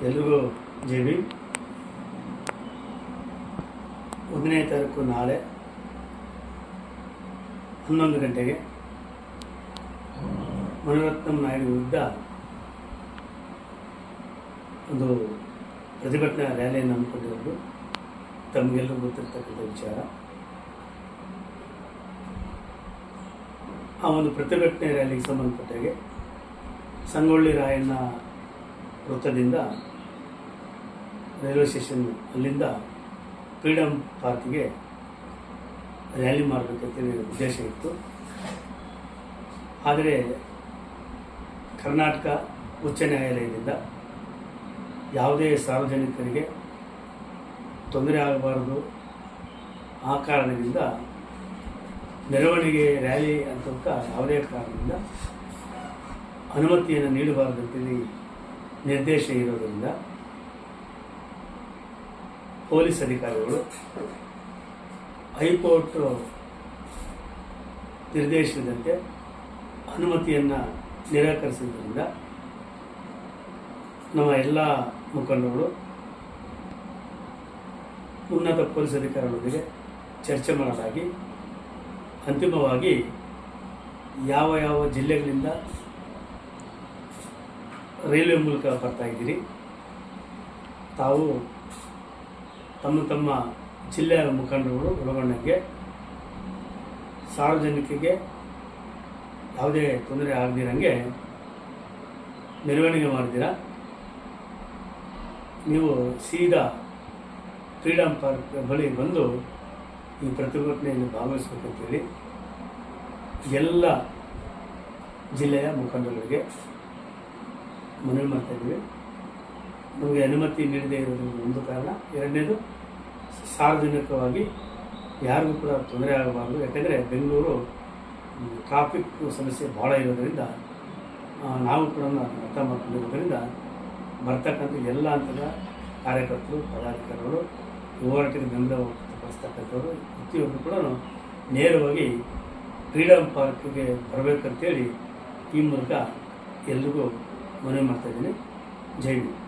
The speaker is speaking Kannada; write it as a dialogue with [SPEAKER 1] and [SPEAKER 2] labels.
[SPEAKER 1] ಎಲ್ರಿಗೂ ಜೈ ಭೀಮ್. 1ನೇ ತಾರೀಕು ನಾಳೆ 11 ಗಂಟೆಗೆ ಮಣಿರತ್ನಂ ನಾಯ್ಡು ವಿರುದ್ಧ ಒಂದು ಪ್ರತಿಭಟನಾ ರ್ಯಾಲಿಯನ್ನು ಹಮ್ಮಿಕೊಂಡಿರೋದು ತಮಗೆಲ್ಲರೂ ಗೊತ್ತಿರ್ತಕ್ಕಂಥ ವಿಚಾರ. ಆ ಒಂದು ಪ್ರತಿಭಟನೆ ರ್ಯಾಲಿಗೆ ಸಂಬಂಧಪಟ್ಟಾಗೆ ಸಂಗೊಳ್ಳಿ ರಾಯಣ್ಣ ವೃತ್ತದಿಂದ ರೈಲ್ವೆ ಸ್ಟೇಷನ್ ಅಲ್ಲಿಂದ ಫ್ರೀಡಮ್ ಪಾರ್ಕ್ಗೆ ರ್ಯಾಲಿ ಮಾಡಬೇಕಂತೇಳಿ ಉದ್ದೇಶ ಇತ್ತು. ಆದರೆ ಕರ್ನಾಟಕ ಉಚ್ಚ ನ್ಯಾಯಾಲಯದಿಂದ ಯಾವುದೇ ಸಾರ್ವಜನಿಕರಿಗೆ ತೊಂದರೆ ಆಗಬಾರದು, ಆ ಕಾರಣದಿಂದ ಮೆರವಣಿಗೆ ರ್ಯಾಲಿ ಅಂತ ಯಾವುದೇ ಕಾರಣದಿಂದ ಅನುಮತಿಯನ್ನು ನೀಡಬಾರದಂತೇಳಿ ನಿರ್ದೇಶ ಇರೋದರಿಂದ ಪೊಲೀಸ್ ಅಧಿಕಾರಿಗಳು ಹೈಕೋರ್ಟ್ ನಿರ್ದೇಶನದಂತೆ ಅನುಮತಿಯನ್ನು ನಿರಾಕರಿಸಿದ್ದರಿಂದ ನಮ್ಮ ಎಲ್ಲ ಮುಖಂಡರು ಉನ್ನತ ಪೊಲೀಸ್ ಅಧಿಕಾರಿಗಳೊಂದಿಗೆ ಚರ್ಚೆ ಮಾಡಲಾಗಿ ಅಂತಿಮವಾಗಿ ಯಾವ ಯಾವ ಜಿಲ್ಲೆಗಳಿಂದ ರೈಲ್ವೆ ಮೂಲಕ ಬರ್ತಾ ಇದ್ದೀರಿ, ತಾವು ತಮ್ಮ ತಮ್ಮ ಜಿಲ್ಲೆಯ ಮುಖಂಡರುಗಳು ಒಳಗೊಂಡಂಗೆ ಸಾರ್ವಜನಿಕರಿಗೆ ಯಾವುದೇ ತೊಂದರೆ ಆಗದಿರಂಗೆ ಮೆರವಣಿಗೆ ಮಾಡಿದ್ದೀರ, ನೀವು ಸೀದಾ ಫ್ರೀಡಮ್ ಪಾರ್ಕ್ ಬಳಿ ಬಂದು ಈ ಪ್ರತಿಭಟನೆಯಲ್ಲಿ ಭಾಗವಹಿಸಬೇಕಂತೇಳಿ ಎಲ್ಲ ಜಿಲ್ಲೆಯ ಮುಖಂಡರುಗಳಿಗೆ ಮನವಿ ಮಾಡ್ತಾ ಇದ್ದೀವಿ. ನಮಗೆ ಅನುಮತಿ ನೀಡದೇ ಇರೋದು ಒಂದು ಕಾರಣ. ಎರಡನೇದು, ಸಾರ್ವಜನಿಕವಾಗಿ ಯಾರಿಗೂ ಕೂಡ ತೊಂದರೆ ಆಗಬಾರ್ದು. ಯಾಕೆಂದರೆ ಬೆಂಗಳೂರು ಟ್ರಾಫಿಕ್ ಸಮಸ್ಯೆ ಭಾಳ ಇರೋದರಿಂದ ನಾವು ಕೂಡ ಅರ್ಥ ಮಾಡ್ಕೊಂಡಿರೋದ್ರಿಂದ ಬರ್ತಕ್ಕಂಥ ಎಲ್ಲ ಹಂತದ ಕಾರ್ಯಕರ್ತರು, ಪದಾಧಿಕಾರಿಗಳು, ಹೋರಾಟಕ್ಕೆ ಬೆಂಬಲ ವ್ಯಕ್ತಪಡಿಸ್ತಕ್ಕಂಥವ್ರು ಪ್ರತಿಯೊಬ್ಬರು ಕೂಡ ನೇರವಾಗಿ ಫ್ರೀಡಮ್ ಪಾರ್ಕ್ಗೆ ಬರಬೇಕಂತೇಳಿ ಈ ಮೂಲಕ ಎಲ್ರಿಗೂ ಮನವಿ ಮಾಡ್ತಾಯಿದ್ದೀನಿ. ಜೈ ಹಿಂದ್.